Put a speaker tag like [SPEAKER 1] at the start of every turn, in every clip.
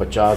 [SPEAKER 1] 50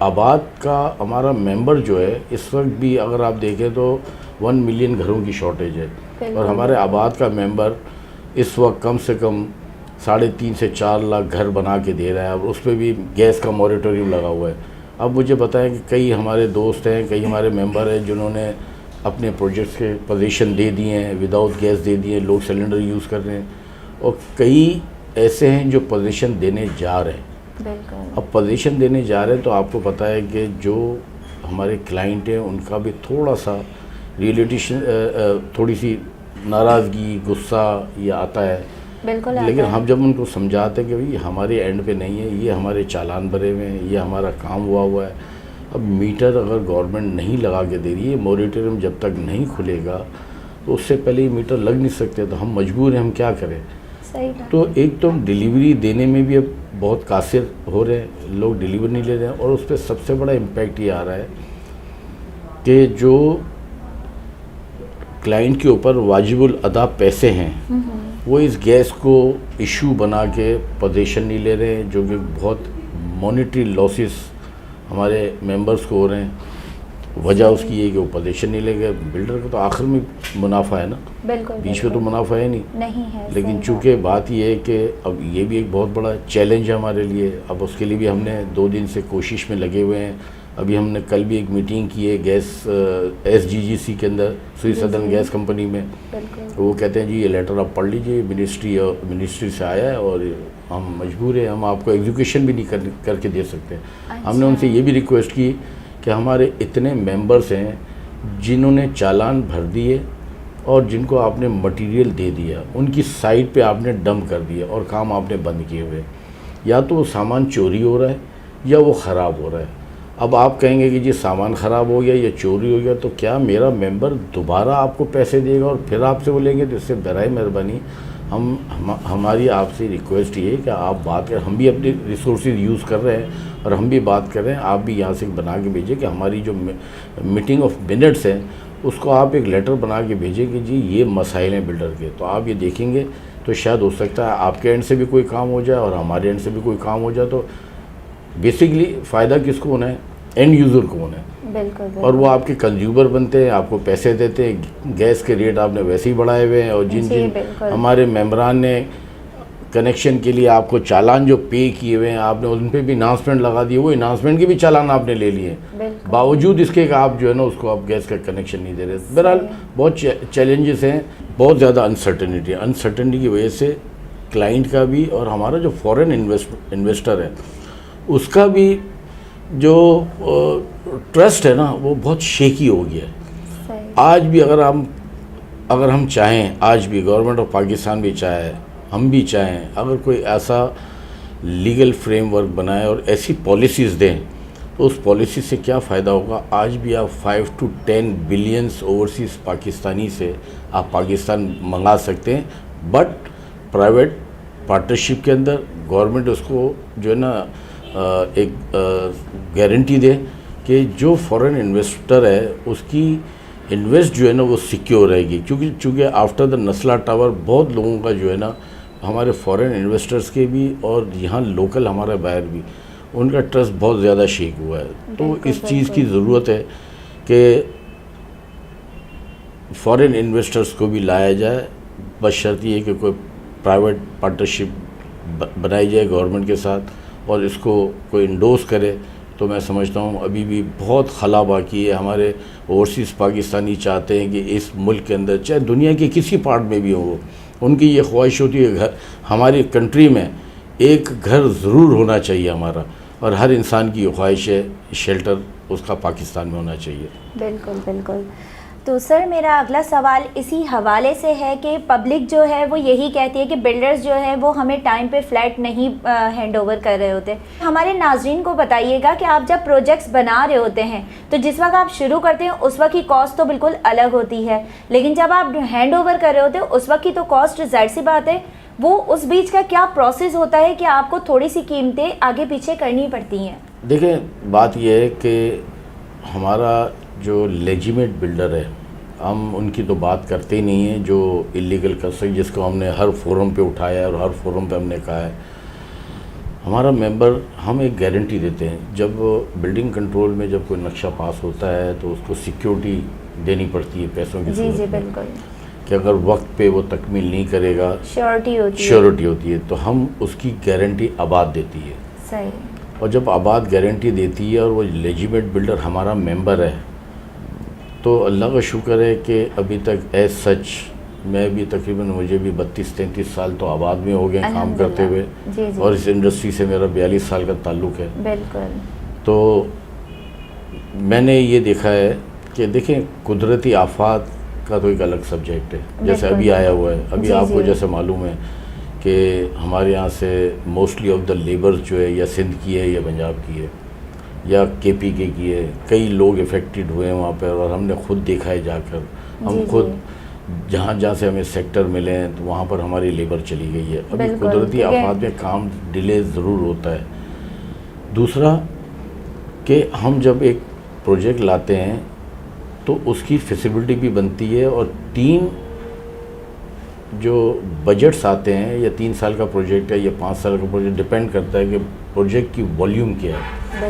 [SPEAKER 1] آباد کا ہمارا ممبر جو ہے اس وقت بھی اگر آپ دیکھیں تو 1 ملین گھروں کی شارٹیج ہے، اور ہمارے آباد کا ممبر اس وقت کم سے کم 3.5 سے 4 لاکھ گھر بنا کے دے رہا ہے، اور اس پہ بھی گیس کا موریٹوریم لگا ہوا ہے۔ اب مجھے بتائیں کہ کئی ہمارے دوست ہیں، کئی ہمارے ممبر ہیں جنہوں نے اپنے پروجیکٹس کے پوزیشن دے دیے ہیں، وداؤٹ گیس دے دیے ہیں، لوگ سلنڈر یوز کر رہے ہیں، اور کئی ایسے ہیں جو پوزیشن دینے جا رہے ہیں۔
[SPEAKER 2] بالکل،
[SPEAKER 1] اب پوزیشن دینے جا رہے ہیں تو آپ کو پتہ ہے کہ جو ہمارے کلائنٹ ہیں ان کا بھی تھوڑا سا تھوڑی سی ناراضگی، غصہ یہ آتا ہے،
[SPEAKER 2] بالکل،
[SPEAKER 1] لیکن ہم جب ان کو سمجھاتے ہیں کہ بھئی ہمارے اینڈ پہ نہیں ہے، یہ ہمارے چالان بھرے ہوئے ہیں، یہ ہمارا کام ہوا ہے، اب میٹر اگر گورنمنٹ نہیں لگا کے دے رہی ہے، موریٹوریم جب تک نہیں کھلے گا تو اس سے پہلے یہ میٹر لگ نہیں سکتے، تو ہم مجبور ہیں، ہم کیا کریں؟ تو ایک تو ڈیلیوری دینے میں بھی اب بہت قاصر ہو رہے ہیں، لوگ ڈیلیور نہیں لے رہے ہیں، اور اس پہ سب سے بڑا امپیکٹ یہ آ رہا ہے کہ جو کلائنٹ کے اوپر واجب الادا پیسے ہیں وہ اس گیس کو ایشو بنا کے پوزیشن نہیں لے رہے ہیں، جو کہ بہت مانیٹری لاسز ہمارے ممبرس کو ہو رہے ہیں۔ وجہ اس کی ہے کہ وہ پوزیشن نہیں لے گئے، بلڈر کا تو آخر میں منافع ہے نا،
[SPEAKER 2] بالکل
[SPEAKER 1] بیچ میں تو منافع ہے نہیں
[SPEAKER 2] ہے،
[SPEAKER 1] لیکن چونکہ بات یہ ہے کہ اب یہ بھی ایک بہت بڑا چیلنج ہے ہمارے لیے، اب اس کے لیے بھی ہم نے 2 دن سے کوشش میں لگے ہوئے ہیں۔ ابھی ہم نے کل بھی ایک میٹنگ کی ہے گیس SGGC کے اندر، سوئی سدرن گیس کمپنی میں، وہ کہتے ہیں جی یہ لیٹر آپ پڑھ لیجئے، منسٹری سے آیا ہے اور ہم مجبور ہیں، ہم آپ کو ایگزیکیوشن بھی نہیں کر کے دے سکتے۔ ہم نے ان سے یہ بھی ریکویسٹ کی کہ ہمارے اتنے ممبرس ہیں جنہوں نے چالان بھر دیے اور جن کو آپ نے مٹیریل دے دیا، ان کی سائٹ پہ آپ نے ڈمپ کر دیا اور کام آپ نے بند کیے ہوئے، یا تو وہ سامان چوری ہو رہا ہے یا وہ خراب ہو رہا ہے۔ اب آپ کہیں گے کہ جی سامان خراب ہو گیا یا چوری ہو گیا تو کیا میرا ممبر دوبارہ آپ کو پیسے دے گا اور پھر آپ سے وہ لیں گے؟ تو اس سے برائے مہربانی ہماری آپ سے ریکویسٹ یہ ہے کہ آپ بات کریں، ہم بھی اپنے ریسورسز یوز کر رہے ہیں اور ہم بھی بات کر رہے ہیں، آپ بھی یہاں سے بنا کے بھیجیں کہ ہماری جو میٹنگ آف منٹس ہے اس کو آپ ایک لیٹر بنا کے بھیجیں کہ جی یہ مسائل ہیں بلڈر کے، تو آپ یہ دیکھیں گے تو شاید ہو سکتا ہے آپ کے اینڈ سے بھی کوئی کام ہو جائے اور ہمارے اینڈ سے بھی کوئی کام ہو جائے، تو بیسکلی فائدہ کس کو ہونا ہے؟ اینڈ یوزر کو ہونا ہے،
[SPEAKER 2] بالکل،
[SPEAKER 1] اور وہ آپ کے کنزیومر بنتے ہیں، آپ کو پیسے دیتے ہیں، گیس کے ریٹ آپ نے ویسے ہی بڑھائے ہوئے ہیں، اور جن ہمارے ممبران نے کنیکشن کے لیے آپ کو چالان جو پے کیے ہوئے ہیں آپ نے ان پہ بھی اناؤنسمنٹ لگا دیے، وہ اناؤنسمنٹ کے بھی چالان آپ نے لے لیے، باوجود اس کے کہ آپ جو ہے نا اس کو آپ گیس کا کنیکشن نہیں دے رہے۔ بہرحال بہت چیلنجز ہیں، بہت زیادہ انسرٹنٹی کی وجہ سے کلائنٹ کا بھی اور ہمارا جو فورن انویسٹر ہے اس کا بھی جو ٹرسٹ ہے نا وہ بہت شیکی ہو گیا ہے۔ آج بھی اگر ہم چاہیں، آج بھی گورنمنٹ آف پاکستان بھی چاہے، ہم بھی چاہیں، اگر کوئی ایسا لیگل فریم ورک بنائے اور ایسی پالیسیز دیں تو اس پالیسی سے کیا فائدہ ہوگا؟ آج بھی آپ 5 to 10 بلینس اوورسیز پاکستانی سے آپ پاکستان منگا سکتے ہیں، بٹ پرائیویٹ پارٹنرشپ کے اندر گورنمنٹ اس کو جو ہے نا ایک گارنٹی دے کہ جو فورن انویسٹر ہے اس کی انویسٹ جو ہے نا وہ سیکیور رہے گی، چونکہ آفٹر دا نسلا ٹاور بہت لوگوں کا جو ہے نا ہمارے فورن انویسٹرز کے بھی اور یہاں لوکل ہمارے باہر بھی ان کا ٹرسٹ بہت زیادہ شیک ہوا ہے۔ تو اس چیز کی ضرورت ہے کہ فورن انویسٹرز کو بھی لایا جائے، بشرط یہ کہ کوئی پرائیویٹ پارٹنرشپ بنائی جائے گورنمنٹ کے ساتھ اور اس کو کوئی انڈورس کرے، تو میں سمجھتا ہوں ابھی بھی بہت خلا باقی ہے۔ ہمارے اوورسیز پاکستانی چاہتے ہیں کہ اس ملک کے اندر چاہے دنیا کے کسی پارٹ میں بھی ہو، ان کی یہ خواہش ہوتی ہے ہماری کنٹری میں ایک گھر ضرور ہونا چاہیے ہمارا، اور ہر انسان کی یہ خواہش ہے شیلٹر اس کا پاکستان میں ہونا چاہیے۔
[SPEAKER 2] بالکل بالکل۔ تو سر میرا اگلا سوال اسی حوالے سے ہے کہ پبلک جو ہے وہ یہی کہتی ہے کہ بلڈرز جو ہے وہ ہمیں ٹائم پہ فلیٹ نہیں ہینڈ اوور کر رہے ہوتے۔ ہمارے ناظرین کو بتائیے گا کہ آپ جب پروجیکٹس بنا رہے ہوتے ہیں تو جس وقت آپ شروع کرتے ہیں اس وقت کی کاسٹ تو بالکل الگ ہوتی ہے، لیکن جب آپ ہینڈ اوور کر رہے ہوتے ہیں اس وقت کی تو کاسٹ ظاہر سی بات ہے، وہ اس بیچ کا کیا پروسیس ہوتا ہے کہ آپ کو تھوڑی سی قیمتیں آگے پیچھے کرنی پڑتی ہیں؟
[SPEAKER 1] دیکھیں بات یہ ہے کہ ہمارا جو لیجیمیٹ بلڈر ہے ہم ان کی تو بات کرتے ہی نہیں ہیں، جو ایلیگل کر سکے، جس کو ہم نے ہر فورم پہ اٹھایا ہے اور ہر فورم پہ ہم نے کہا ہے ہمارا ممبر ہم ایک گارنٹی دیتے ہیں، جب بلڈنگ کنٹرول میں جب کوئی نقشہ پاس ہوتا ہے تو اس کو سیکیورٹی دینی پڑتی ہے پیسوں کی
[SPEAKER 2] جی
[SPEAKER 1] صورت میں،
[SPEAKER 2] بالکل،
[SPEAKER 1] کہ اگر وقت پہ وہ تکمیل نہیں کرے گا
[SPEAKER 2] شیورٹی
[SPEAKER 1] ہوتی ہے، تو ہم اس کی گارنٹی آباد دیتی ہے.
[SPEAKER 2] صحیح.
[SPEAKER 1] اور جب آباد گارنٹی دیتی ہے اور وہ لیجیمیٹ بلڈر ہمارا ممبر ہے، تو اللہ کا شکر ہے کہ ابھی تک ایز سچ میں بھی تقریباً مجھے بھی 32-33 سال تو آباد میں ہو گئے کام کرتے ہوئے، اور اس انڈسٹری سے میرا 42 سال کا تعلق ہے.
[SPEAKER 2] بالکل.
[SPEAKER 1] تو میں نے یہ دیکھا ہے کہ دیکھیں قدرتی آفات کا تو ایک الگ سبجیکٹ ہے، جیسے ابھی آیا ہوا ہے. ابھی آپ کو جیسے معلوم ہے کہ ہمارے یہاں سے موسٹلی آف دا لیبر جو ہے یا سندھ کی ہے یا پنجاب کی ہے یا کے پی کے کی ہے، کئی لوگ افیکٹڈ ہوئے ہیں وہاں پر، اور ہم نے خود دیکھا ہے جا کر. ہم خود جہاں سے ہمیں سیکٹر ملے ہیں تو وہاں پر ہماری لیبر چلی گئی ہے. ابھی قدرتی آفات میں کام ڈیلے ضرور ہوتا ہے. دوسرا کہ ہم جب ایک پروجیکٹ لاتے ہیں تو اس کی فیسیبلٹی بھی بنتی ہے، اور 3 جو بجٹس آتے ہیں، یا 3 سال کا پروجیکٹ ہے یا 5 سال کا پروجیکٹ، ڈپینڈ کرتا ہے کہ پروجیکٹ کی والیوم کیا ہے،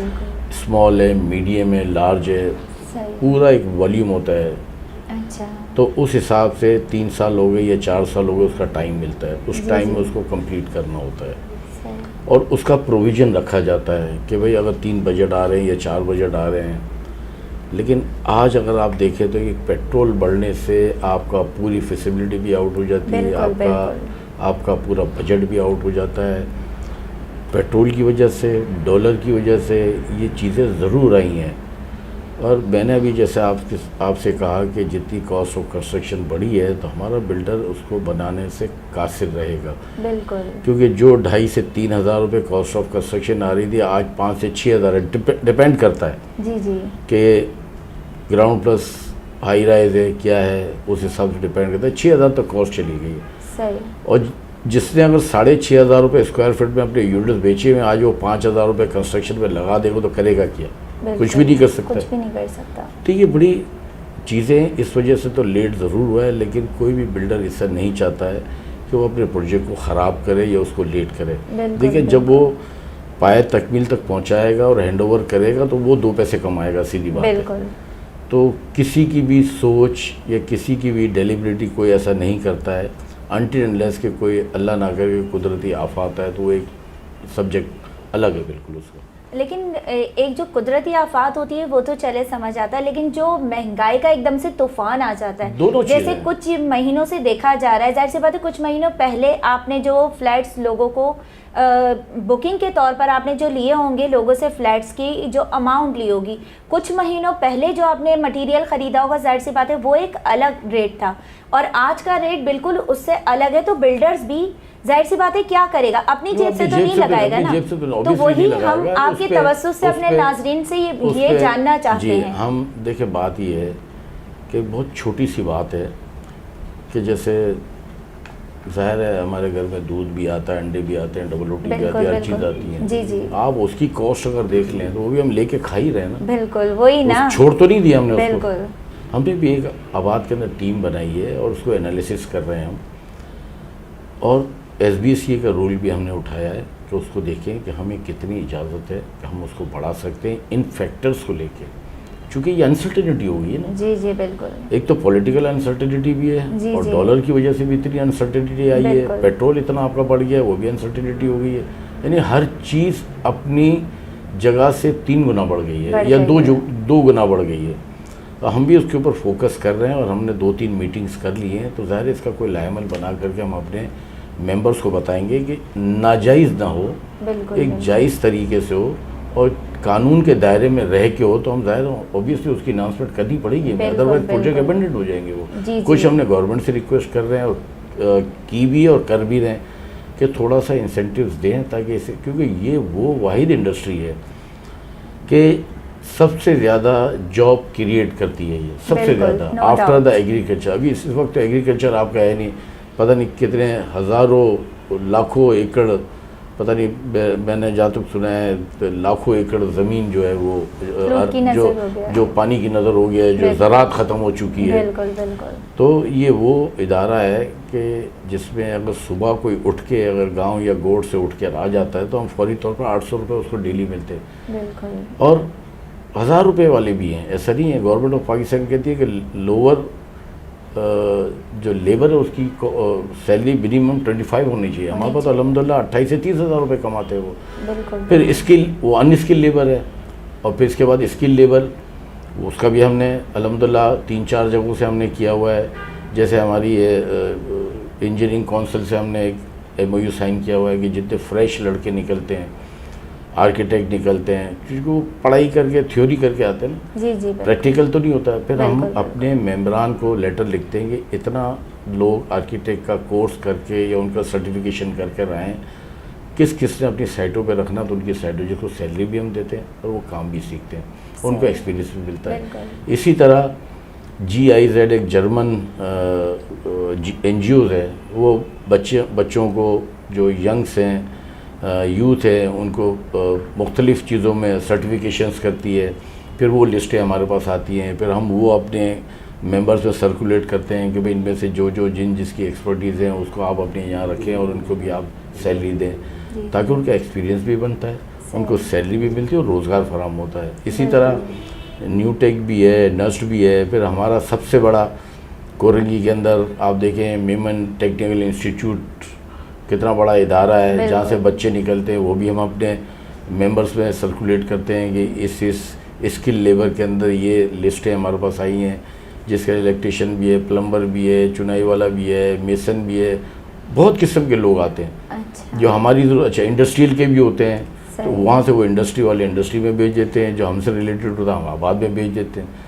[SPEAKER 1] اسمال ہے، میڈیم ہے، لارج ہے، پورا ایک والیوم ہوتا ہے. تو اس حساب سے 3 سال ہو گئے یا 4 سال ہو گئے، اس کا ٹائم ملتا ہے. اس ٹائم میں اس کو کمپلیٹ کرنا ہوتا ہے، اور اس کا پروویژن رکھا جاتا ہے کہ بھئی اگر 3 بجٹ آ رہے ہیں یا 4 بجٹ آ رہے ہیں. لیکن آج اگر آپ دیکھیں تو ایک پیٹرول بڑھنے سے آپ کا پوری فیسیبلٹی بھی آؤٹ ہو جاتی ہے، آپ کا پورا بجٹ بھی آؤٹ ہو جاتا ہے. پیٹرول کی وجہ سے، ڈالر کی وجہ سے یہ چیزیں ضرور آئی ہیں. اور میں نے ابھی جیسے آپ سے کہا کہ جتنی کاسٹ آف کنسٹرکشن بڑھی ہے تو ہمارا بلڈر اس کو بنانے سے قاصر رہے گا. بالکل. کیونکہ جو 2,500 سے 3,000 روپے کاسٹ آف کنسٹرکشن آ رہی تھی، آج 5,000 سے 6,000 ڈپینڈ کرتا ہے کہ گراؤنڈ پلس ہائی رائز ہے کیا ہے، اس حساب سے ڈپینڈ کرتا ہے. 6,000 تک کاسٹ چلی گئی ہے. اور جس نے اگر 6,500 روپے اسکوائر فٹ میں اپنے یونٹس بیچے ہوئے، آج وہ 5,000 روپے کنسٹرکشن پہ لگا دے گا تو کرے گا کیا؟ کچھ بھی نہیں کر سکتا. تو یہ بڑی چیزیں اس وجہ سے تو لیٹ ضرور ہوا ہے، لیکن کوئی بھی بلڈر اس سے نہیں چاہتا ہے کہ وہ اپنے پروجیکٹ کو خراب کرے یا اس کو لیٹ کرے. دیکھیں جب وہ پائے تکمیل تک پہنچائے گا اور ہینڈ اوور کرے گا تو وہ 2 پیسے کمائے گا، سیدھی بات ہے. تو کسی کی بھی سوچ یا کسی کی بھی ڈیلیبریٹی کوئی ایسا نہیں کرتا ہے انٹل انلیس کہ کوئی اللہ نہ کرے قدرتی آفات ہے، تو وہ ایک سبجیکٹ الگ ہے بالکل اس کا.
[SPEAKER 2] لیکن ایک جو قدرتی آفات ہوتی ہے وہ تو چلے سمجھ آتا ہے، لیکن جو مہنگائی کا ایک دم سے طوفان آ جاتا ہے، جیسے کچھ مہینوں سے دیکھا جا رہا ہے، ظاہر سی بات ہے کچھ مہینوں پہلے آپ نے جو فلیٹس لوگوں کو بکنگ کے طور پر آپ نے جو لیے ہوں گے لوگوں سے فلیٹس کی جو اماؤنٹ لی ہوگی، کچھ مہینوں پہلے جو آپ نے مٹیریل خریدا ہوگا، ظاہر سی بات ہے وہ ایک الگ ریٹ تھا، اور آج کا ریٹ بالکل اس سے الگ ہے. تو بلڈرز بھی ظاہر سی بات ہے کیا کرے گا، اپنی جیب سے تو نہیں لگائے گا نا. تو وہی ہم آپ کے توسط سے اپنے ناظرین سے یہ جاننا چاہتے ہیں.
[SPEAKER 1] ہم دیکھیں بات یہ ہے کہ بہت چھوٹی سی بات ہے کہ جیسے ظاہر ہے ہمارے گھر میں دودھ بھی آتا ہے، انڈے بھی آتے ہیں، ڈبل روٹی بھی آتی ہے، ہر چیز آتی ہے. آپ اس کی کاسٹ اگر دیکھ لیں تو وہ بھی ہم لے کے کھا ہی رہے ہیں نا. بالکل وہی نا، چھوڑ تو نہیں دیا ہم نے اس کو. ہم نے بھی ایک آباد کے اندر ٹیم بنائی ہے اور اس کو انالیسس کر رہے ہیں ہم، اور ایس بی ایس سی کا رول بھی ہم نے اٹھایا ہے کہ اس کو دیکھیں کہ ہمیں کتنی اجازت ہے کہ ہم اس کو بڑھا سکتے ہیں ان فیکٹرز کو لے کے، چونکہ یہ انسرٹینٹی ہو گئی ہے نا. جی بالکل. ایک تو پولیٹیکل انسرٹینٹی بھی ہے، اور ڈالر کی وجہ سے بھی اتنی انسرٹینٹی آئی ہے، پیٹرول اتنا آپ کا بڑھ گیا ہے، وہ بھی انسرٹینٹی ہو گئی ہے. یعنی ہر چیز اپنی جگہ سے 3 گنا بڑھ گئی ہے یا 2 گنا بڑھ گئی ہے. ہم بھی اس کے اوپر فوکس کر رہے ہیں، اور ہم نے 2-3 میٹنگز کر لی ہیں. تو ظاہر ہے اس کا کوئی لائحہ عمل بنا کر کے ہم اپنے ممبرس کو بتائیں گے کہ ناجائز نہ ہو، ایک جائز طریقے سے ہو اور قانون کے دائرے میں رہ کے ہو. تو ہم ظاہر اوبیسلی اس کی اناؤنسمنٹ کرنی پڑے گی، ادروائز پروجیکٹ ابنڈنٹ ہو جائیں گے. وہ کچھ ہم نے گورنمنٹ سے ریکویسٹ کر رہے ہیں اور کی بھی اور کر بھی رہے ہیں کہ تھوڑا سا انسینٹیوز دیں تاکہ اسے، کیونکہ یہ وہ واحد انڈسٹری ہے کہ سب سے زیادہ جاب کریٹ کرتی ہے، یہ سب سے زیادہ آفٹر دا ایگریکلچر. ابھی اس وقت ایگریکلچر آپ کا ہے نہیں، پتہ نہیں کتنے ہزاروں لاکھوں ایکڑ پتہ نہیں میں نے جہاں تک سنا ہے لاکھوں ایکڑ زمین جو ہے وہ جو پانی کی نظر ہو گیا ہے، جو زراعت ختم ہو چکی ہے.
[SPEAKER 2] بالکل بالکل.
[SPEAKER 1] تو یہ وہ ادارہ ہے کہ جس میں اگر صبح کوئی اٹھ کے اگر گاؤں یا گوڑ سے اٹھ کے آ جاتا ہے تو ہم فوری طور پر 800 روپے اس کو ڈیلی ملتے ہیں.
[SPEAKER 2] بالکل.
[SPEAKER 1] اور 1000 روپے والے بھی ہیں. ایسا نہیں ہے. گورنمنٹ آف پاکستان کہتی ہے کہ لوور جو لیبر ہے اس کی سیلری منیمم 25 ہونی چاہیے. ہمارے پاس الحمدللہ 28 سے 30 ہزار روپے کماتے ہیں وہ.
[SPEAKER 2] بالکل.
[SPEAKER 1] پھر اسکل وہ ان اسکل لیبر ہے، اور پھر اس کے بعد اسکل لیبر اس کا بھی ہم نے الحمدللہ 3-4 جگہوں سے ہم نے کیا ہوا ہے. جیسے ہماری انجینئرنگ کونسل سے ہم نے ایک MOU سائن کیا ہوا ہے کہ جتنے فریش لڑکے نکلتے ہیں، آرکیٹیکٹ نکلتے ہیں، کیونکہ وہ پڑھائی کر کے تھیوری کر کے آتے ہیں نا.
[SPEAKER 2] جی جی.
[SPEAKER 1] پریکٹیکل تو نہیں ہوتا ہے. پھر ہم اپنے ممبران کو لیٹر لکھتے ہیں کہ اتنا لوگ آرکیٹیکٹ کا کورس کر کے یا ان کا سرٹیفکیشن کر کے رہیں، کس نے اپنی سائٹوں پہ رکھنا تو ان کی سائٹوں جس کو سیلری بھی ہم دیتے ہیں اور وہ کام بھی سیکھتے ہیں، ان کو ایکسپیرینس بھی ملتا ہے. اسی طرح GIZ ایک جرمن NGOز ہے، وہ بچوں کو جو ینگس ہیں، یوتھ ہے، ان کو مختلف چیزوں میں سرٹیفکیشنز کرتی ہے. پھر وہ لسٹیں ہمارے پاس آتی ہیں، پھر ہم وہ اپنے ممبرز میں سرکولیٹ کرتے ہیں کہ بھئی ان میں سے جو جس کی ایکسپرٹیز ہیں اس کو آپ اپنے یہاں رکھیں اور ان کو بھی آپ سیلری دیں، تاکہ ان کا ایکسپیرینس بھی بنتا ہے، ان کو سیلری بھی ملتی ہے اور روزگار فراہم ہوتا ہے. اسی طرح نیو ٹیک بھی ہے، نسٹ بھی ہے. پھر ہمارا سب سے بڑا کورنگی کے اندر آپ دیکھیں میمن ٹیکنیکل انسٹیٹیوٹ کتنا بڑا ادارہ ہے جہاں سے بچے نکلتے ہیں، وہ بھی ہم اپنے ممبرس میں سرکولیٹ کرتے ہیں کہ اس اسکل لیبر کے اندر یہ لسٹیں ہمارے پاس آئی ہیں، جس کا الیکٹریشین بھی ہے، پلمبر بھی ہے، چنائی والا بھی ہے، میسن بھی ہے. بہت قسم کے لوگ آتے ہیں جو ہماری ضرورت. اچھا انڈسٹریل کے بھی ہوتے ہیں تو وہاں سے وہ انڈسٹری والے انڈسٹری میں بھیج دیتے ہیں، جو ہم سے ریلیٹڈ ہوتا ہے ہم آباد میں بھیج دیتے ہیں.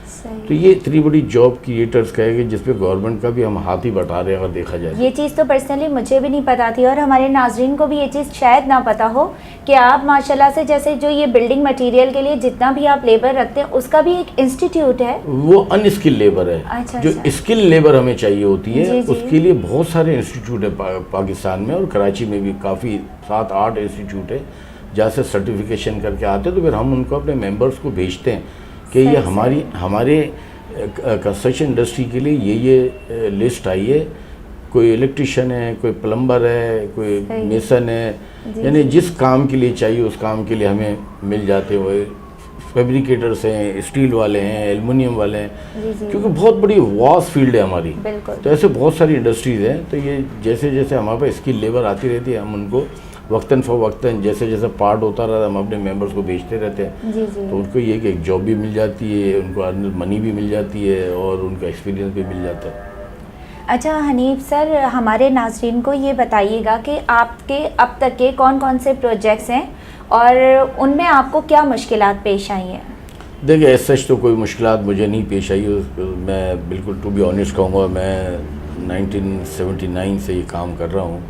[SPEAKER 1] تو یہ اتنی بڑی جاب کریٹرز کا ہے کہ جس پہ گورنمنٹ کا بھی ہم ہاتھ ہی بٹا رہے ہیں اگر دیکھا جائے.
[SPEAKER 2] یہ چیز تو پرسنلی مجھے بھی نہیں پتا تھی، اور ہمارے ناظرین کو بھی یہ چیز شاید نہ پتا ہو کہ آپ ماشاءاللہ سے جیسے جو یہ بلڈنگ مٹیریل کے لیے جتنا بھی آپ لیبر رکھتے ہیں اس کا بھی ایک انسٹیٹیوٹ ہے.
[SPEAKER 1] وہ ان اسکل لیبر ہے. جو اسکل لیبر ہمیں چاہیے ہوتی ہے اس کے لیے بہت سارے انسٹیٹیوٹ ہیں پاکستان میں، اور کراچی میں بھی کافی 7-8 انسٹیٹیوٹ ہے جہاں سے سرٹیفکیشن کر کے آتے ہیں. تو پھر ہم ان کو اپنے ممبرس کو بھیجتے ہیں کہ یہ ہمارے کنسٹرکشن انڈسٹری کے لیے یہ لسٹ آئی ہے. کوئی الیکٹریشین ہے، کوئی پلمبر ہے، کوئی میسن ہے، یعنی جس کام کے لیے چاہیے اس کام کے لیے ہمیں مل جاتے ہوئے. فیبریکیٹرس ہیں، اسٹیل والے ہیں، ایلومینیم والے ہیں، کیونکہ بہت بڑی واس فیلڈ ہے ہماری. تو ایسے بہت ساری انڈسٹریز ہیں. تو یہ جیسے ہمارے پاس اسکل لیبر آتی رہتی ہے، ہم ان کو وقتاً فوقتاً جیسے پارٹ ہوتا رہا ہم اپنے ممبرس کو بھیجتے رہتے ہیں. تو ان کو یہ کہ ایک جاب بھی مل جاتی ہے، ان کو ارنل منی بھی مل جاتی ہے، اور ان کا ایکسپیرینس بھی مل جاتا ہے.
[SPEAKER 2] اچھا حنیف سر، ہمارے ناظرین کو یہ بتائیے گا کہ آپ کے اب تک کے کون سے پروجیکٹس ہیں اور ان میں آپ کو کیا مشکلات پیش آئی ہیں؟
[SPEAKER 1] دیکھیں ایز سچ تو کوئی مشکلات مجھے نہیں پیش آئی. میں بالکل ٹو بی آنیسٹ کہوں گا، میں 1979 سے یہ کام کر رہا ہوں.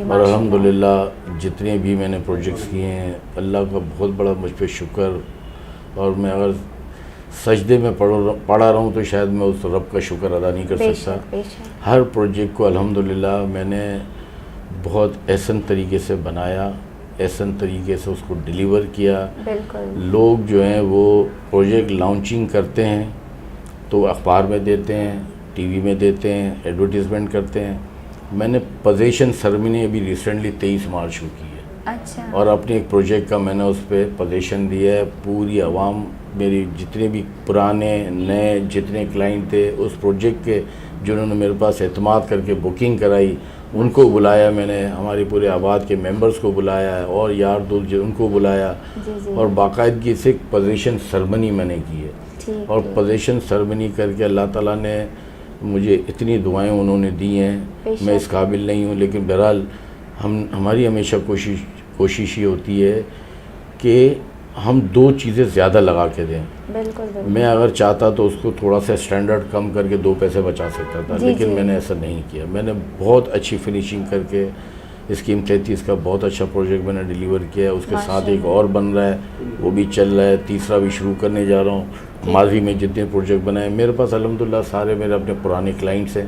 [SPEAKER 1] اور الحمدللہ جتنے بھی میں نے پروجیکٹس کیے ہیں اللہ کا بہت بڑا مجھ پہ شکر. اور میں اگر سجدے میں پڑھا رہا ہوں تو شاید میں اس رب کا شکر ادا نہیں کر سکتا. ہر پروجیکٹ کو الحمدللہ میں نے بہت احسن طریقے سے بنایا، احسن طریقے سے اس کو ڈیلیور کیا. لوگ جو ہیں وہ پروجیکٹ لانچنگ کرتے ہیں تو اخبار میں دیتے ہیں، ٹی وی میں دیتے ہیں، ایڈورٹیزمنٹ کرتے ہیں. میں نے پوزیشن سرمنی ابھی ریسنٹلی 23 مارچ کو کی ہے. اور اپنے ایک پروجیکٹ کا میں نے اس پہ پوزیشن دیا ہے. پوری عوام میری جتنے بھی پرانے نئے جتنے کلائنٹ تھے اس پروجیکٹ کے، جنہوں نے میرے پاس اعتماد کر کے بکنگ کرائی، ان کو بلایا میں نے. ہمارے پورے آباد کے ممبرس کو بلایا ہے اور یار دوست ان کو بلایا. اور باقاعدگی سے پوزیشن سرمنی میں نے کی ہے. اور پوزیشن سرمنی کر کے اللہ تعالیٰ نے مجھے اتنی دعائیں انہوں نے دی ہیں. میں اس قابل نہیں ہوں، لیکن بہرحال ہماری ہمیشہ کوشش یہ ہوتی ہے کہ ہم 2 چیزیں زیادہ لگا کے دیں. میں اگر چاہتا تو اس کو تھوڑا سا اسٹینڈرڈ کم کر کے 2 پیسے بچا سکتا تھا، لیکن میں نے ایسا نہیں کیا. میں نے بہت اچھی فنیشنگ کر کے اسکیم 33 کا بہت اچھا پروجیکٹ میں نے ڈیلیور کیا. اس کے ساتھ ایک اور بن رہا ہے، وہ بھی چل رہا ہے. تیسرا بھی شروع کرنے جا رہا ہوں. ماضی میں جتنے پروجیکٹ بنائے میرے پاس الحمدللہ سارے میرے اپنے پرانے کلائنٹس ہیں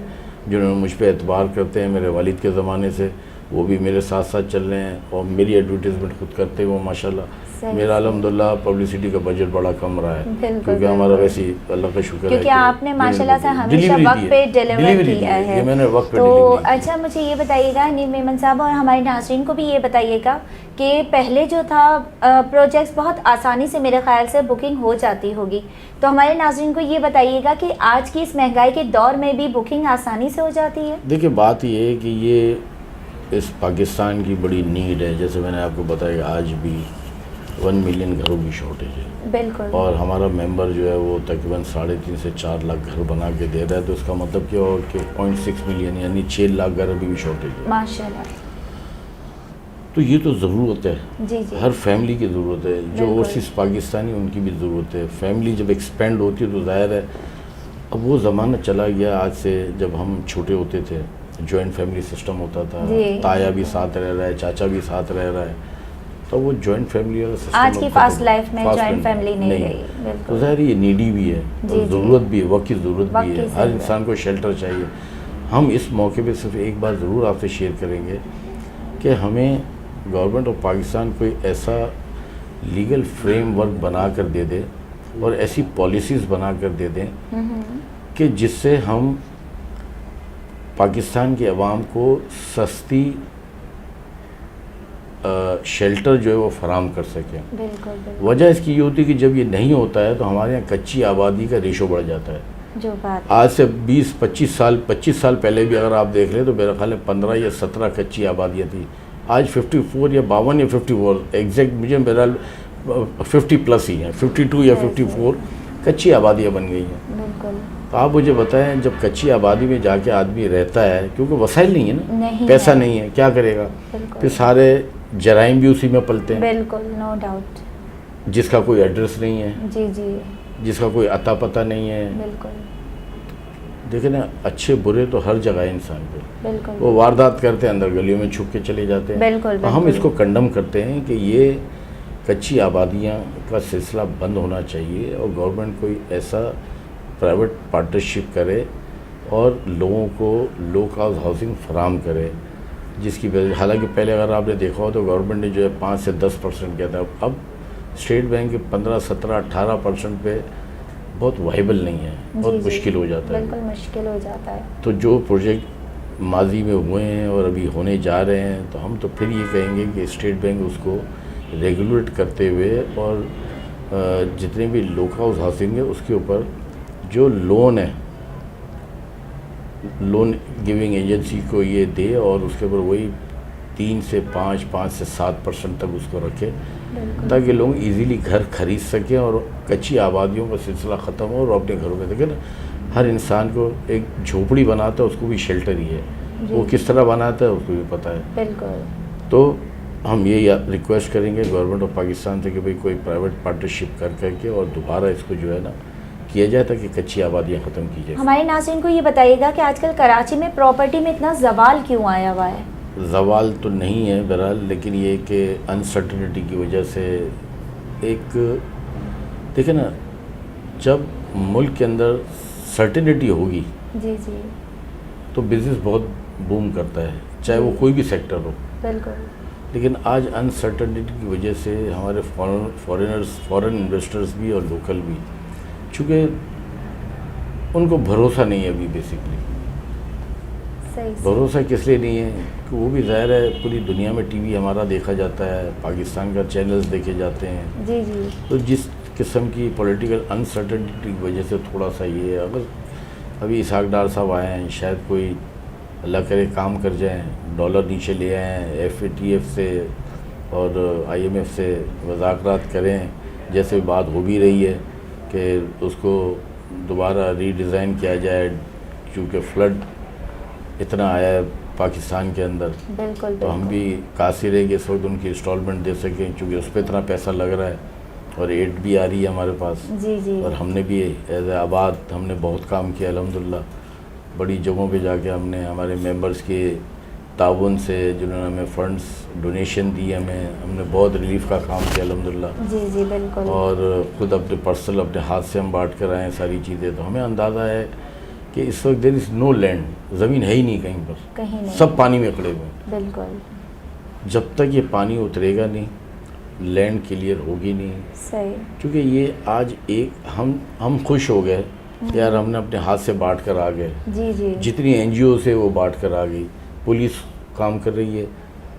[SPEAKER 1] جنہوں نے مجھ پہ اعتبار کرتے ہیں میرے والد کے زمانے سے. وہ بھی میرے ساتھ ساتھ چل رہے ہیں اور میری ایڈورٹیزمنٹ خود کرتے ہیں وہ ماشاءاللہ. میرا الحمدللہ پبلسٹی کا بجٹ بڑا کم رہا ہے کیونکہ ہمارا ویسی اللہ کا شکر ہے
[SPEAKER 2] کیونکہ آپ نے ماشاءاللہ سے ہمیشہ وقت پہ ڈیلیور کیا ہے.
[SPEAKER 1] میں نے وقت پہ
[SPEAKER 2] تو اچھا مجھے یہ بتائیے گا نیم میمن صاحب اور ہمارے ناظرین کو بھی یہ بتائیے گا کہ پہلے جو تھا پروجیکٹس بہت آسانی سے میرے خیال سے بکنگ ہو جاتی ہوگی, تو ہمارے ناظرین کو یہ بتائیے گا کہ آج کی اس مہنگائی کے دور میں بھی بکنگ آسانی سے ہو جاتی ہے؟
[SPEAKER 1] دیکھیں بات یہ ہے کہ یہ اس پاکستان کی بڑی نیڈ ہے. جیسے میں نے آپ کو بتایا آج بھی 1 ملین گھروں کی شارٹیج ہے.
[SPEAKER 2] بالکل. اور
[SPEAKER 1] ہمارا ممبر جو ہے وہ تقریباً 3.5 سے 4 لاکھ گھر بنا کے دے رہا ہے, تو اس کا مطلب کیا ہو کہ 0.6 ملین یعنی 6 لاکھ گھر ابھی بھی شارٹیج ہے.
[SPEAKER 2] ماشاءاللہ.
[SPEAKER 1] تو یہ تو ضرورت ہے,
[SPEAKER 2] جی جی
[SPEAKER 1] ہر فیملی کی ضرورت ہے. جو اوورسیز پاکستانی ان کی بھی ضرورت ہے. فیملی جب ایکسپینڈ ہوتی ہے تو ظاہر ہے اب وہ زمانہ چلا گیا آج سے. جب ہم چھوٹے ہوتے تھے جوائنٹ فیملی سسٹم ہوتا تھا, تایا بھی ساتھ رہ رہا ہے, چاچا بھی ساتھ رہ رہا ہے, تو وہ جوائنٹ فیملی والا سسٹم
[SPEAKER 2] آج کی فاسٹ لائف میں جوائنٹ فیملی نہیں رہی.
[SPEAKER 1] تو ظاہر یہ نیڈی بھی ہے, ضرورت بھی ہے, وقت کی ضرورت بھی ہے. ہر انسان کو شیلٹر چاہیے. ہم اس موقع پہ صرف ایک بات ضرور آپ سے شیئر کریں گے کہ ہمیں گورنمنٹ آف پاکستان کوئی ایسا لیگل فریم ورک بنا کر دے دے اور ایسی پالیسیز بنا کر دے دیں کہ جس سے ہم پاکستان کے عوام کو سستی شیلٹر جو ہے وہ فراہم کر سکیں. وجہ اس کی یہ ہوتی ہے کہ جب یہ نہیں ہوتا ہے تو ہمارے یہاں کچی آبادی کا ریشو بڑھ جاتا ہے.
[SPEAKER 2] جو بات
[SPEAKER 1] آج سے 25 سال پہلے بھی اگر آپ دیکھ لیں تو میرا خیال ہے 15 یا 17 کچی آبادیاں تھیں. آج 54 یا 52 یا 54 ایگزیکٹ مجھے میرا 50 پلس ہی ہیں, 52 یا 54 کچی آبادیاں بن گئی ہیں.
[SPEAKER 2] بالکل.
[SPEAKER 1] تو آپ مجھے بتائیں جب کچی آبادی میں جا کے آدمی رہتا ہے کیونکہ وسائل نہیں ہے نا, پیسہ نہیں ہے, کیا کرے گا؟ پھر سارے جرائم بھی اسی میں پلتے ہیں.
[SPEAKER 2] بالکل نو ڈاؤٹ.
[SPEAKER 1] جس کا کوئی ایڈریس نہیں ہے,
[SPEAKER 2] جی جی,
[SPEAKER 1] جس کا کوئی عطا پتہ نہیں ہے.
[SPEAKER 2] بالکل.
[SPEAKER 1] دیکھیں نا اچھے برے تو ہر جگہ ہے انسان پہ.
[SPEAKER 2] بالکل.
[SPEAKER 1] وہ واردات کرتے ہیں, اندر گلیوں میں چھپ کے چلے جاتے ہیں.
[SPEAKER 2] بالکل.
[SPEAKER 1] تو ہم اس کو کنڈم کرتے ہیں کہ یہ کچی آبادیاں کا سلسلہ بند ہونا چاہیے اور گورنمنٹ کوئی ایسا پرائیویٹ پارٹنرشپ کرے اور لوگوں کو لو کاسٹ ہاؤسنگ فراہم کرے جس کی وجہ. حالانکہ پہلے اگر آپ نے دیکھا ہو تو گورنمنٹ نے جو ہے 5 سے 10% کیا تھا, اب اسٹیٹ بینک کے 15, 17, 18% پہ بہت وائبل نہیں ہے, بہت مشکل ہو جاتا ہے.
[SPEAKER 2] بالکل مشکل ہو جاتا ہے.
[SPEAKER 1] تو جو پروجیکٹ ماضی میں ہوئے ہیں اور ابھی ہونے جا رہے ہیں تو ہم تو پھر یہ کہیں گے کہ اسٹیٹ بینک اس کو ریگولیٹ کرتے ہوئے اور جتنے بھی لو کاسٹ ہاؤسنگ ہے اس کے اوپر جو لون ہے لون گیونگ ایجنسی کو یہ دے اور اس کے اوپر وہی 3 سے 5 سے 7% تک اس کو رکھے تاکہ لوگ ایزیلی گھر خرید سکیں اور کچی آبادیوں کا سلسلہ ختم ہو. اور اپنے گھروں میں دیکھیں نا ہر انسان کو ایک جھوپڑی بناتا ہے اس کو بھی شیلٹر ہی ہے, وہ کس طرح بناتا ہے اس کو بھی پتہ ہے.
[SPEAKER 2] بالکل.
[SPEAKER 1] تو ہم یہ ریکویسٹ کریں گے گورنمنٹ آف پاکستان سے کہ بھئی کوئی پرائیویٹ پارٹنرشپ کر کے اور دوبارہ اس کو جو ہے نا کیا جائے تاکہ کچی آبادیاں ختم کی جائے.
[SPEAKER 2] ہمارے ناظرین کو یہ بتائیے گا کہ آج کل کراچی میں پراپرٹی میں اتنا زوال کیوں آیا ہوا ہے؟
[SPEAKER 1] زوال تو نہیں ہے بہرحال, لیکن یہ کہ انسرٹنٹی کی وجہ سے ایک دیکھیں نا جب ملک کے اندر سرٹنٹی ہوگی
[SPEAKER 2] جی جی
[SPEAKER 1] تو بزنس بہت بوم کرتا ہے, چاہے وہ کوئی بھی سیکٹر ہو.
[SPEAKER 2] بالکل.
[SPEAKER 1] لیکن آج انسرٹنٹی کی وجہ سے ہمارے فورن انویسٹرز بھی اور لوکل بھی, چونکہ ان کو بھروسہ نہیں ہے ابھی بیسکلی. بھروسہ کس لیے نہیں ہے کہ وہ بھی ظاہر ہے پوری دنیا میں ٹی وی ہمارا دیکھا جاتا ہے, پاکستان کا چینلز دیکھے جاتے ہیں.
[SPEAKER 2] جی جی.
[SPEAKER 1] تو جس قسم کی پولیٹیکل انسرٹنٹی کی وجہ سے تھوڑا سا یہ ہے, اگر ابھی اسحاق ڈار صاحب آئے ہیں شاید کوئی اللہ کرے کام کر جائیں, ڈالر نیچے لے آئیں, FATF سے اور IMF سے مذاکرات کریں, جیسے بات ہو بھی رہی ہے کہ اس کو دوبارہ ری ڈیزائن کیا جائے چونکہ فلڈ اتنا آیا ہے پاکستان کے اندر.
[SPEAKER 2] بالکل.
[SPEAKER 1] تو ہم بھی قاصر ہیں کہ اس وقت ان کی انسٹالمنٹ دے سکیں چونکہ اس پہ اتنا پیسہ لگ رہا ہے اور ایڈ بھی آ رہی ہے ہمارے پاس.
[SPEAKER 2] جی جی.
[SPEAKER 1] اور ہم نے بھی ایز اے آباد ہم نے بہت کام کیا الحمدللہ, بڑی جگہوں پہ جا کے ہم نے ہمارے ممبرس کے تعاون سے جنہوں نے ہمیں فنڈس ڈونیشن دی ہم نے بہت ریلیف کا کام کیا الحمدللہ.
[SPEAKER 2] جی جی بالکل.
[SPEAKER 1] اور خود اپنے پرسنل اپنے ہاتھ سے ہم بانٹ کر آئے ہیں ساری چیزیں. تو ہمیں اندازہ ہے کہ اس وقت دیر از نو لینڈ، زمین ہے ہی نہیں کہیں پر،
[SPEAKER 2] کہیں نہیں،
[SPEAKER 1] سب پانی میں کھڑے ہوئے ہیں۔
[SPEAKER 2] بالکل،
[SPEAKER 1] جب تک یہ پانی اترے گا نہیں، لینڈ کلیئر ہوگی نہیں۔
[SPEAKER 2] صحیح،
[SPEAKER 1] کیونکہ یہ آج ایک ہم خوش ہو گئے یار ہم نے اپنے ہاتھ سے بانٹ کر آ گئے،
[SPEAKER 2] جی جی،
[SPEAKER 1] جتنی این جی او سے وہ بانٹ کر آ گئی، پولیس کام کر رہی ہے،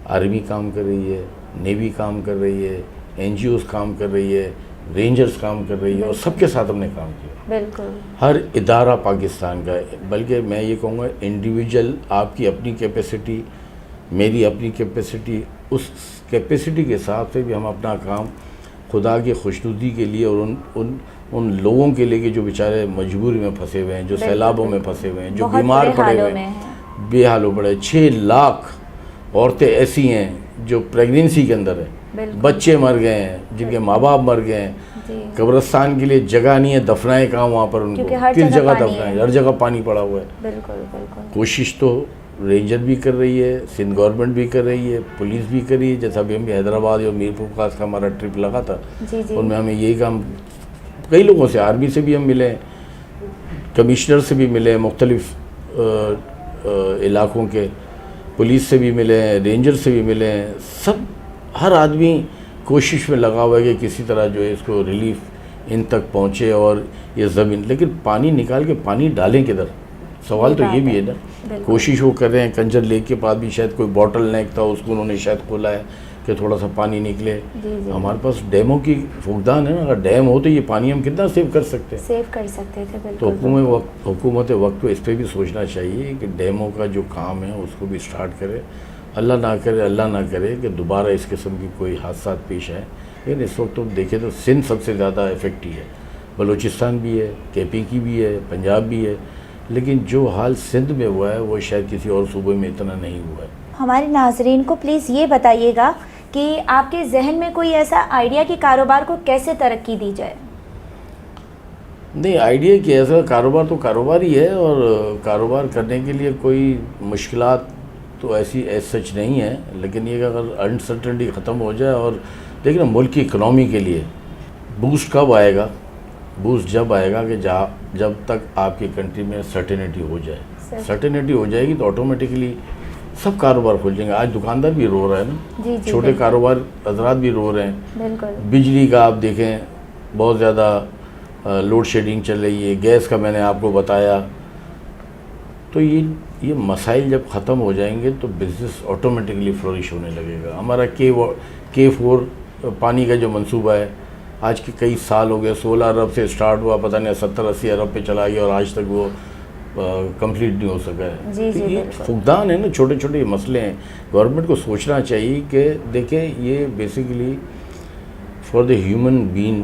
[SPEAKER 1] آرمی کام کر رہی ہے، نیوی کام کر رہی ہے، این جی اوز کام کر رہی ہے، رینجرز کام کر رہی ہے، اور سب کے ساتھ ہم نے کام کیا،
[SPEAKER 2] بالکل،
[SPEAKER 1] ہر ادارہ پاکستان کا ہے۔ بلکہ میں یہ کہوں گا انڈیویجول آپ کی اپنی کیپیسٹی، میری اپنی کیپیسٹی، اس کیپیسٹی کے حساب سے بھی ہم اپنا کام خدا کی خوشنودی کے لیے اور ان لوگوں کے لیے کہ جو بیچارے مجبوری میں پھنسے ہوئے ہیں، جو سیلابوں میں پھنسے ہوئے ہیں، جو بیمار پڑے ہوئے ہیں، بے حال ہو پڑے، 6 لاکھ عورتیں ایسی ہیں جو پریگنینسی کے اندر ہیں، بچے مر گئے ہیں، جن کے ماں باپ مر گئے ہیں، قبرستان کے لیے جگہ نہیں ہے، دفنائے کہاں وہاں پر ان کو، کس جگہ دفنائے، ہر جگہ پانی پڑا ہوا ہے۔
[SPEAKER 2] بالکل بالکل،
[SPEAKER 1] کوشش تو رینجر بھی کر رہی ہے، سندھ گورنمنٹ بھی کر رہی ہے، پولیس بھی کر رہی ہے، جیسا بھی ہم بھی حیدرآباد اور میرپور خاص کا ہمارا ٹرپ لگا تھا، ان میں ہمیں یہی کام، کئی لوگوں سے، آرمی سے بھی ہم ملے، کمشنر سے بھی ملے، مختلف علاقوں کے پولیس سے بھی ملے ہیں، رینجر سے بھی ملے ہیں، سب ہر آدمی کوشش میں لگا ہوا ہے کہ کسی طرح جو ہے اس کو ریلیف ان تک پہنچے، اور یہ زمین، لیکن پانی نکال کے پانی ڈالیں کدھر، سوال تو یہ بھی ہے نا۔ کوشش وہ کر رہے ہیں، کنجر لیک کے پاس بھی شاید کوئی باٹل نیک تھا، اس کو انہوں نے شاید کھولا ہے کہ تھوڑا سا پانی نکلے۔ ہمارے پاس ڈیموں کی فقدان ہے نا، اگر ڈیم ہو تو یہ پانی ہم کتنا سیو کر سکتے ہیں،
[SPEAKER 2] سیو کر سکتے تھے، بالکل۔
[SPEAKER 1] تو حکومت وقت کو اس پہ بھی سوچنا چاہیے کہ ڈیموں کا جو کام ہے اس کو بھی سٹارٹ کرے۔ اللہ نہ کرے کہ دوبارہ اس قسم کی کوئی حادثات پیش آئے، لیکن اس وقت تو دیکھیں تو سندھ سب سے زیادہ افیکٹ ہی ہے، بلوچستان بھی ہے، کے پی کی بھی ہے، پنجاب بھی ہے، لیکن جو حال سندھ میں ہوا ہے وہ شاید کسی اور صوبے میں اتنا نہیں ہوا ہے۔
[SPEAKER 2] ہمارے ناظرین کو پلیز یہ بتائیے گا کہ آپ کے ذہن میں کوئی ایسا آئیڈیا کہ کاروبار کو کیسے ترقی دی جائے؟
[SPEAKER 1] نہیں، آئیڈیا کہ ایسا کاروبار تو کاروبار ہی ہے، اور کاروبار کرنے کے لیے کوئی مشکلات تو ایسی سچ نہیں ہے، لیکن یہ کہ اگر انسرٹنٹی ختم ہو جائے، اور دیکھیں ملک کی اکنامی کے لیے بوسٹ کب آئے گا؟ بوسٹ جب آئے گا کہ جب تک آپ کی کنٹری میں سرٹینٹی ہو جائے، سرٹینٹی ہو جائے گی تو آٹومیٹکلی سب کاروبار کھل جائیں گے۔ آج دکاندار بھی رو رہا ہے نا، چھوٹے کاروبار حضرات بھی رو رہے ہیں، بالکل۔ بجلی کا آپ دیکھیں بہت زیادہ لوڈ شیڈنگ چل رہی ہے، گیس کا میں نے آپ کو بتایا، تو یہ مسائل جب ختم ہو جائیں گے تو بزنس آٹومیٹکلی فلورش ہونے لگے گا۔ ہمارا K4 پانی کا جو منصوبہ ہے، آج کے کئی سال ہو گئے، 16 ارب سے سٹارٹ ہوا، پتہ نہیں 70-80 ارب پہ چلا گیا، اور آج تک وہ کمپلیٹ نہیں ہو سکا ہے۔ تو یہ فقدان ہے نا، چھوٹے چھوٹے مسئلے ہیں، گورنمنٹ کو سوچنا چاہیے کہ دیکھیں یہ basically for the human being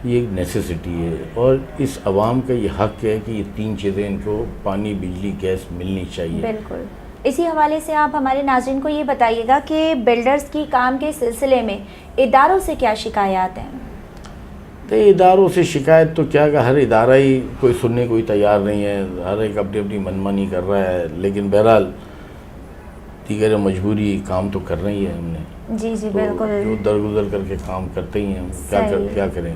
[SPEAKER 1] یہ ایک نیسیسٹی ہے، اور اس عوام کا یہ حق ہے کہ یہ 3 چیزیں ان کو پانی، بجلی، گیس ملنی چاہیے۔
[SPEAKER 2] بالکل۔ اسی حوالے سے آپ ہمارے ناظرین کو یہ بتائیے گا کہ بلڈرز کی کام کے سلسلے میں اداروں سے کیا شکایات ہیں؟
[SPEAKER 1] تو اداروں سے شکایت تو کیا کہ ہر ادارہ ہی کوئی سننے کوئی تیار نہیں ہے، ہر ایک اپنی منمانی کر رہا ہے، لیکن بہرحال دیگر مجبوری کام تو کر رہی ہے ہم نے،
[SPEAKER 2] جی بالکل،
[SPEAKER 1] جو درگزر کر کے کام کرتے ہی ہیں، کیا کریں،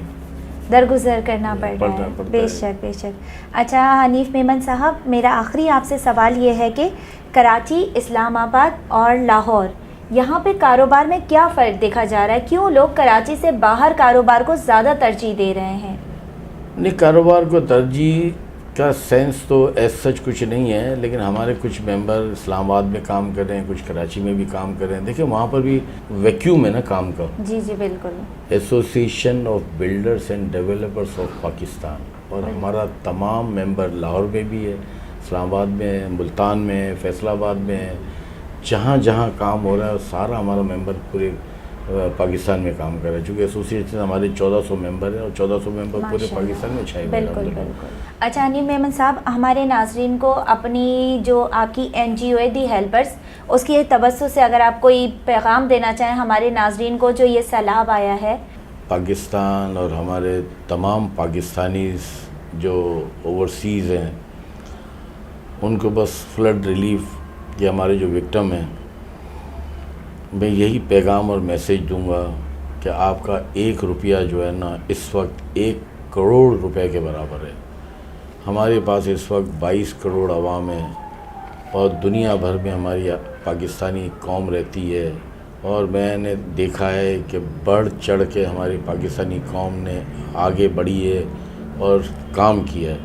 [SPEAKER 2] درگزر کرنا پڑتا ہے، بے شک بے شک۔ اچھا حنیف میمن صاحب، میرا آخری آپ سے سوال یہ ہے کہ کراچی، اسلام آباد اور لاہور، یہاں پہ کاروبار میں کیا فرق دیکھا جا رہا ہے؟ کیوں لوگ کراچی سے باہر کاروبار کو زیادہ ترجیح دے رہے ہیں؟
[SPEAKER 1] نہیں، کاروبار کو ترجیح کا سینس تو ایس سچ کچھ نہیں ہے، لیکن ہمارے کچھ ممبر اسلام آباد میں کام کر رہے ہیں، کچھ کراچی میں بھی کام کر رہے ہیں۔ دیکھیں وہاں پر بھی ویکیوم ہے نا کام کا،
[SPEAKER 2] جی بالکل،
[SPEAKER 1] association of builders and developers of Pakistan, اور ہمارا تمام ممبر لاہور میں بھی ہے، اسلام آباد میں ہے، ملتان میں ہے، فیصل آباد میں ہے، جہاں جہاں کام ہو رہا ہے سارا ہمارا ممبر پورے پاکستان میں کام کر رہا ہے، چونکہ ایسوسیشن ہمارے 1400 ممبر ہیں، اور 1400 ممبر پورے پاکستان میں چھائے ہوئے ہیں۔
[SPEAKER 2] بالکل۔ اچھا حنیف میمن صاحب، ہمارے ناظرین کو اپنی جو آپ کی این جی او ہے دی ہیلپرز، اس کی توسط سے اگر آپ کوئی پیغام دینا چاہیں ہمارے ناظرین کو جو یہ سیلاب آیا ہے
[SPEAKER 1] پاکستان، اور ہمارے تمام پاکستانیز جو اوورسیز ہیں، ان کو بس فلڈ ریلیف یہ ہمارے جو وکٹم ہیں، میں یہی پیغام اور میسیج دوں گا کہ آپ کا 1 روپیہ جو ہے نا اس وقت 1 کروڑ روپے کے برابر ہے۔ ہمارے پاس اس وقت 22 کروڑ عوام ہے اور دنیا بھر میں ہماری پاکستانی قوم رہتی ہے، اور میں نے دیکھا ہے کہ بڑھ چڑھ کے ہماری پاکستانی قوم نے آگے بڑھی ہے اور کام کیا ہے،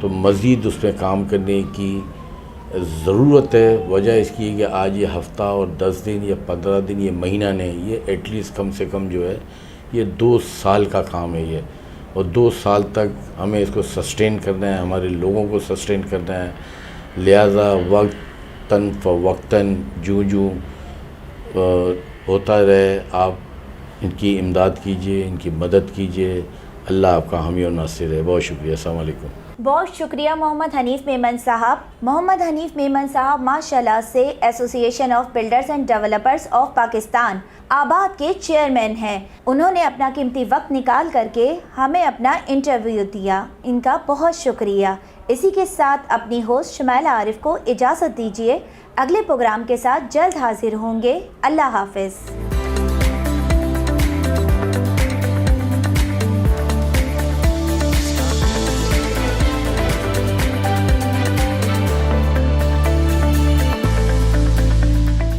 [SPEAKER 1] تو مزید اس پہ کام کرنے کی ضرورت ہے۔ وجہ اس کی ہے کہ آج یہ ہفتہ اور 10 دن یا 15 دن یہ مہینہ نہیں، یہ ایٹ لیسٹ کم سے کم جو ہے یہ 2 سال کا کام ہے یہ، اور 2 سال تک ہمیں اس کو سسٹین کرنا ہے، ہمارے لوگوں کو سسٹین کرنا ہے، لہٰذا وقتاً فوقتاً جو ہوتا رہے آپ ان کی امداد کیجئے، ان کی مدد کیجئے۔ اللہ آپ کا حامی و ناصر ہے۔ بہت شکریہ، السلام علیکم۔
[SPEAKER 2] بہت شکریہ محمد حنیف میمن صاحب۔ محمد حنیف میمن صاحب ماشاءاللہ سے ایسوسی ایشن of builders and developers of Pakistan آباد کے چیئرمین ہیں۔ انہوں نے اپنا قیمتی وقت نکال کر کے ہمیں اپنا انٹرویو دیا، ان کا بہت شکریہ۔ اسی کے ساتھ اپنی ہوسٹ شمائلہ عارف کو اجازت دیجیے، اگلے پروگرام کے ساتھ جلد حاضر ہوں گے۔ اللہ حافظ۔